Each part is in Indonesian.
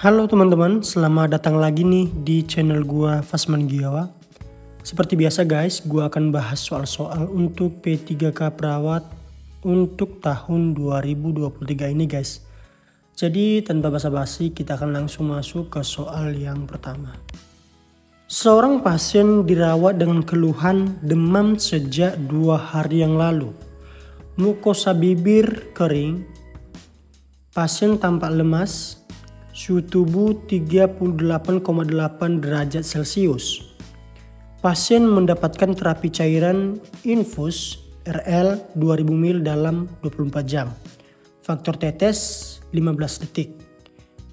Halo teman-teman, selamat datang lagi nih di channel gua Fasman Giawa. Seperti biasa guys, gua akan bahas soal-soal untuk P3K Perawat untuk tahun 2023 ini guys. Jadi tanpa basa-basi kita akan langsung masuk ke soal yang pertama. Seorang pasien dirawat dengan keluhan demam sejak 2 hari yang lalu. Mukosa bibir kering, pasien tampak lemas, suhu tubuh 38,8 derajat Celcius. Pasien mendapatkan terapi cairan infus RL 2000 ml dalam 24 jam. Faktor tetes 15 detik.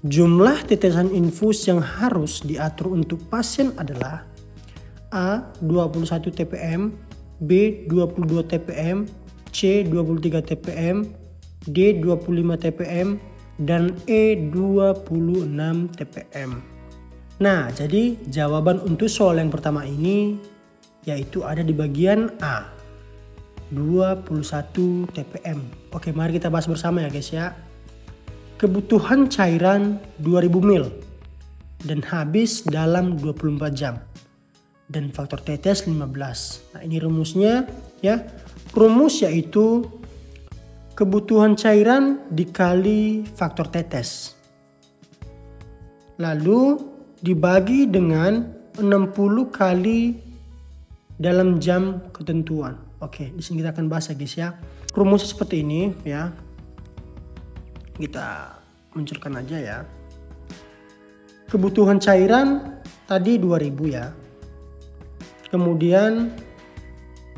Jumlah tetesan infus yang harus diatur untuk pasien adalah A. 21 TPM, B. 22 TPM, C. 23 TPM, D. 25 TPM, dan E 26 TPM. Nah, jadi jawaban untuk soal yang pertama ini yaitu ada di bagian A, 21 TPM. Oke, mari kita bahas bersama ya guys ya. Kebutuhan cairan 2000 ml dan habis dalam 24 jam. Dan faktor tetes 15. Nah, ini rumusnya ya. Rumus yaitu kebutuhan cairan dikali faktor tetes. Lalu dibagi dengan 60 kali dalam jam ketentuan. Oke, di sini kita akan bahas ya guys ya. Rumusnya seperti ini ya. Kita munculkan aja ya. Kebutuhan cairan tadi 2000 ya. Kemudian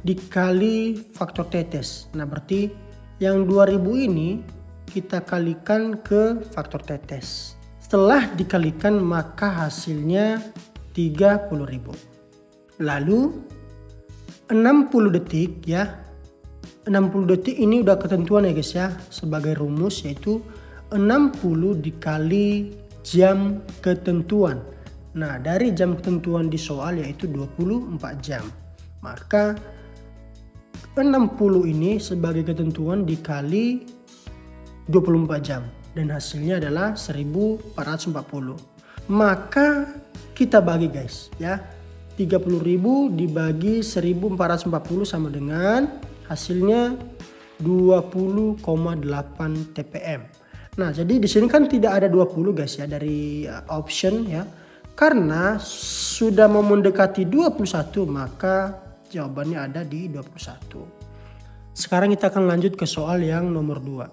dikali faktor tetes. Nah, berarti yang 2000 ini kita kalikan ke faktor tetes. Setelah dikalikan maka hasilnya 30.000. Lalu 60 detik ya. 60 detik ini udah ketentuan ya guys ya. Sebagai rumus yaitu 60 dikali jam ketentuan. Nah, dari jam ketentuan di soal yaitu 24 jam. Maka 60 ini sebagai ketentuan dikali 24 jam dan hasilnya adalah 1440. Maka kita bagi guys ya. 30.000 dibagi 1440 sama dengan hasilnya 20,8 TPM. Nah, jadi di sini kan tidak ada 20 guys ya dari option ya. Karena sudah mau mendekati 21 maka jawabannya ada di 21. Sekarang kita akan lanjut ke soal yang nomor 2.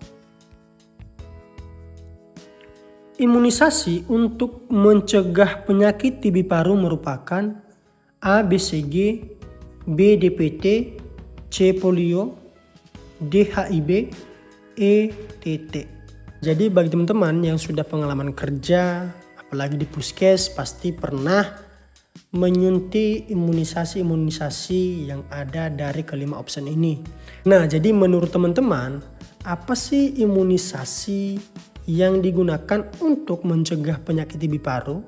Imunisasi untuk mencegah penyakit TB paru merupakan A. BCG, B. DPT, C. polio, D. HIV, E. TT. Jadi bagi teman-teman yang sudah pengalaman kerja, apalagi di puskes, pasti pernah menyuntik imunisasi yang ada dari kelima opsi ini. Nah, jadi menurut teman-teman, apa sih imunisasi yang digunakan untuk mencegah penyakit TB paru?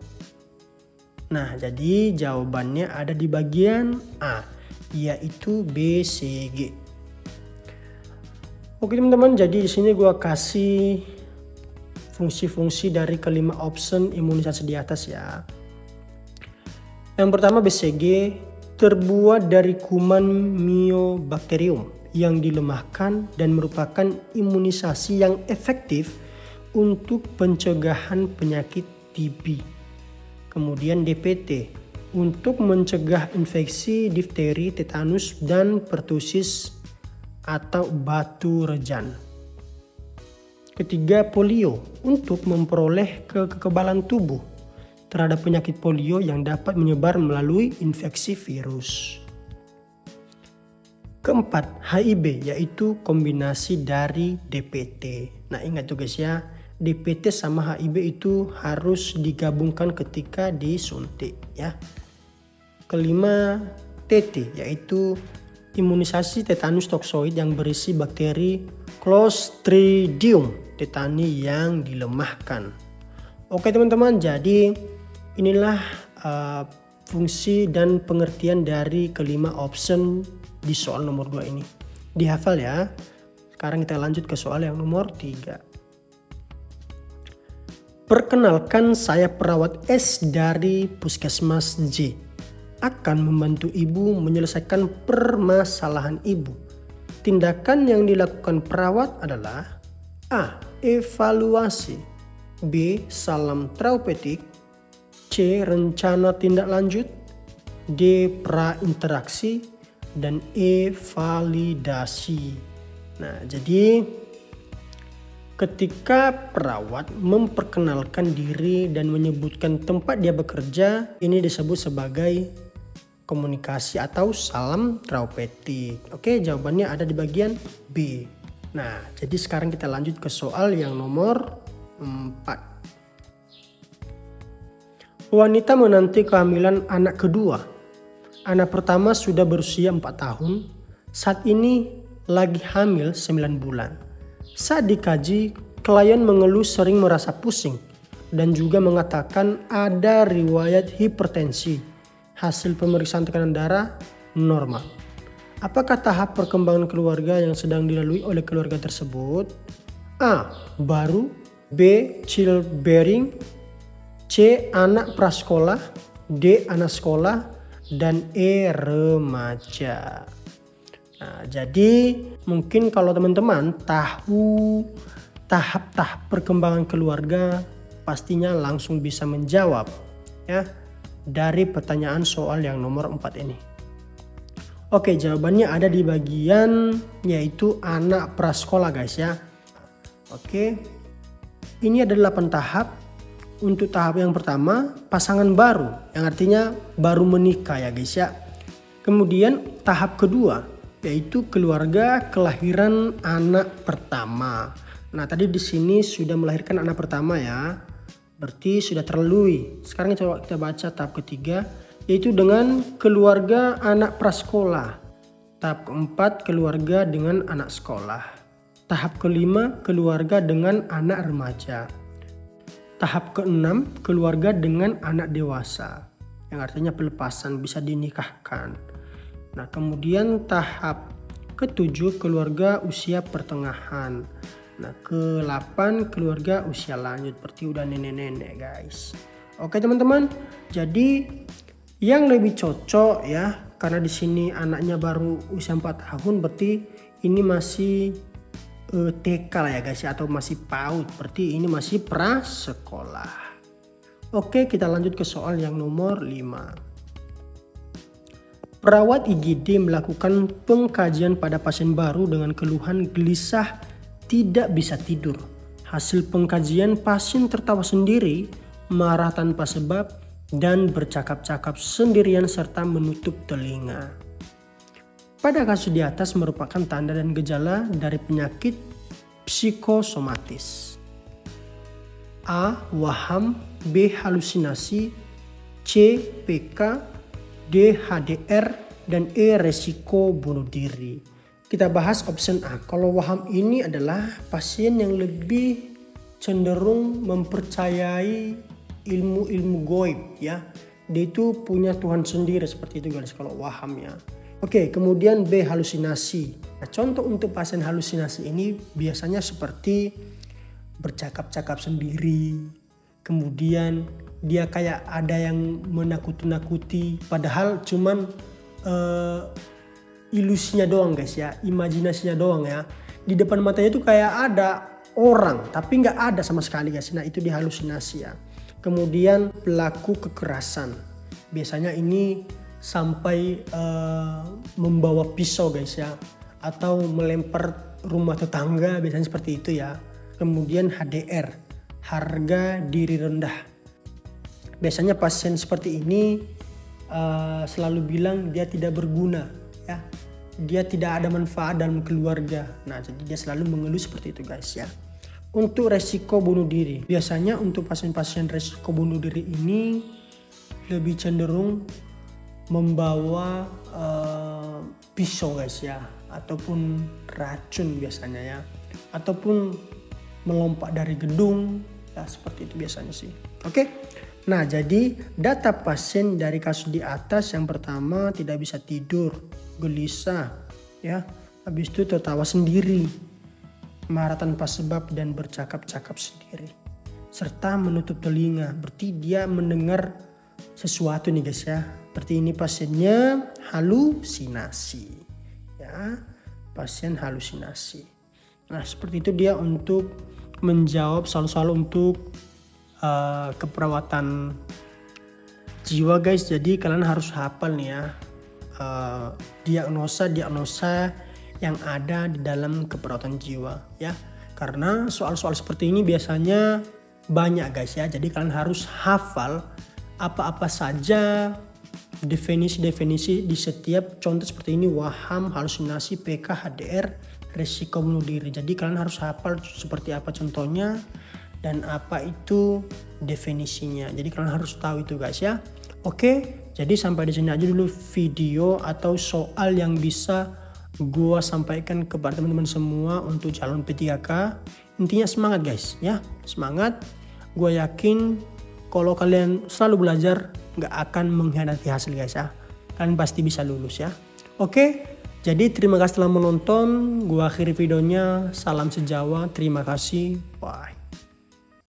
Nah, jadi jawabannya ada di bagian A, yaitu BCG. Oke teman-teman, jadi di sini gua kasih fungsi-fungsi dari kelima opsi imunisasi di atas ya. Yang pertama BCG terbuat dari kuman Mycobacterium yang dilemahkan dan merupakan imunisasi yang efektif untuk pencegahan penyakit TB. Kemudian DPT untuk mencegah infeksi difteri, tetanus, dan pertusis atau batu rejan. Ketiga polio untuk memperoleh kekebalan tubuh terhadap penyakit polio yang dapat menyebar melalui infeksi virus. Keempat, HIV yaitu kombinasi dari DPT. Nah, ingat tuh guys ya, DPT sama HIV itu harus digabungkan ketika disuntik ya. Kelima, TT yaitu imunisasi tetanus toksoid yang berisi bakteri Clostridium tetani yang dilemahkan. Oke teman-teman, jadi inilah fungsi dan pengertian dari kelima option di soal nomor 2 ini. Dihafal ya. Sekarang kita lanjut ke soal yang nomor 3. Perkenalkan, saya perawat S dari Puskesmas J. Akan membantu ibu menyelesaikan permasalahan ibu. Tindakan yang dilakukan perawat adalah A. Evaluasi, B. Salam terapeutik, C. Rencana tindak lanjut, D. Prainteraksi, dan E. Validasi. Nah, jadi ketika perawat memperkenalkan diri dan menyebutkan tempat dia bekerja, ini disebut sebagai komunikasi atau salam terapeutik. Oke, jawabannya ada di bagian B. Nah, jadi sekarang kita lanjut ke soal yang nomor 4. Wanita menanti kehamilan anak kedua. Anak pertama sudah berusia 4 tahun. Saat ini lagi hamil 9 bulan. Saat dikaji, klien mengeluh sering merasa pusing dan juga mengatakan ada riwayat hipertensi. Hasil pemeriksaan tekanan darah normal. Apakah tahap perkembangan keluarga yang sedang dilalui oleh keluarga tersebut? A. Baru, B. Childbearing, C. Anak prasekolah, D. Anak sekolah, dan E. Remaja. Nah, jadi mungkin kalau teman-teman tahu tahap-tahap perkembangan keluarga, pastinya langsung bisa menjawab ya dari pertanyaan soal yang nomor 4 ini. Oke, jawabannya ada di bagian yaitu anak prasekolah guys ya. Oke, ini ada 8 tahap. Untuk tahap yang pertama, pasangan baru, yang artinya baru menikah ya guys ya. Kemudian tahap kedua, yaitu keluarga kelahiran anak pertama. Nah, tadi di sini sudah melahirkan anak pertama ya. Berarti sudah terlalui. Sekarang coba kita baca tahap ketiga, yaitu dengan keluarga anak prasekolah. Tahap keempat, keluarga dengan anak sekolah. Tahap kelima, keluarga dengan anak remaja. Tahap keenam, keluarga dengan anak dewasa, yang artinya pelepasan, bisa dinikahkan. Nah, kemudian tahap ketujuh, keluarga usia pertengahan. Nah, ke-8 keluarga usia lanjut, berarti udah nenek-nenek guys. Oke teman-teman, jadi yang lebih cocok ya, karena di sini anaknya baru usia 4 tahun, berarti ini masih TK lah ya guys ya, atau masih PAUD, berarti ini masih prasekolah. Oke, kita lanjut ke soal yang nomor 5. Perawat IGD melakukan pengkajian pada pasien baru dengan keluhan gelisah, tidak bisa tidur. Hasil pengkajian, pasien tertawa sendiri, marah tanpa sebab, dan bercakap-cakap sendirian serta menutup telinga. Pada kasus di atas merupakan tanda dan gejala dari penyakit psikosomatis. A. Waham, B. Halusinasi, C. PK, D. HDR, dan E. Resiko bunuh diri. Kita bahas option A. Kalau waham ini adalah pasien yang lebih cenderung mempercayai ilmu-ilmu goib ya. Dia itu punya Tuhan sendiri, seperti itu guys kalau waham ya. Oke, kemudian B. Halusinasi. Nah, contoh untuk pasien halusinasi ini biasanya seperti bercakap-cakap sendiri. Kemudian dia kayak ada yang menakut-nakuti, padahal cuman ilusinya doang guys ya, imajinasinya doang ya. Di depan matanya itu kayak ada orang, tapi nggak ada sama sekali guys. Nah, itu dihalusinasi ya. Kemudian pelaku kekerasan. Biasanya ini sampai membawa pisau guys ya, atau melempar rumah tetangga, biasanya seperti itu ya. Kemudian HDR, harga diri rendah. Biasanya pasien seperti ini selalu bilang dia tidak berguna ya, dia tidak ada manfaat dalam keluarga. Nah, jadi dia selalu mengeluh seperti itu guys ya. Untuk resiko bunuh diri, biasanya untuk pasien-pasien resiko bunuh diri ini lebih cenderung membawa pisau guys ya, ataupun racun biasanya ya, ataupun melompat dari gedung ya, seperti itu biasanya sih. Oke. Nah, jadi data pasien dari kasus di atas, yang pertama tidak bisa tidur, gelisah ya, habis itu tertawa sendiri, marah tanpa sebab, dan bercakap-cakap sendiri. serta menutup telinga. Berarti dia mendengar sesuatu nih guys ya. Berarti ini pasiennya halusinasi. Ya, pasien halusinasi. Nah seperti itu dia untuk menjawab soal-soal untuk keperawatan jiwa guys. Jadi kalian harus hafal nih ya diagnosa yang ada di dalam keperawatan jiwa ya. Karena soal-soal seperti ini biasanya banyak guys ya. Jadi kalian harus hafal apa-apa saja definisi-definisi di setiap contoh seperti ini: waham, halusinasi, PK, HDR, risiko bunuh diri. Jadi kalian harus hafal seperti apa contohnya dan apa itu definisinya. Jadi kalian harus tahu itu guys ya. Oke, jadi sampai di sini aja dulu video atau soal yang bisa gua sampaikan kepada teman-teman semua untuk calon P3K. Intinya semangat guys ya, semangat. Gua yakin kalau kalian selalu belajar nggak akan mengkhianati hasil guys ya. Kalian pasti bisa lulus ya. Oke, jadi terima kasih telah menonton. Gua akhiri videonya. Salam sejawa, terima kasih, bye.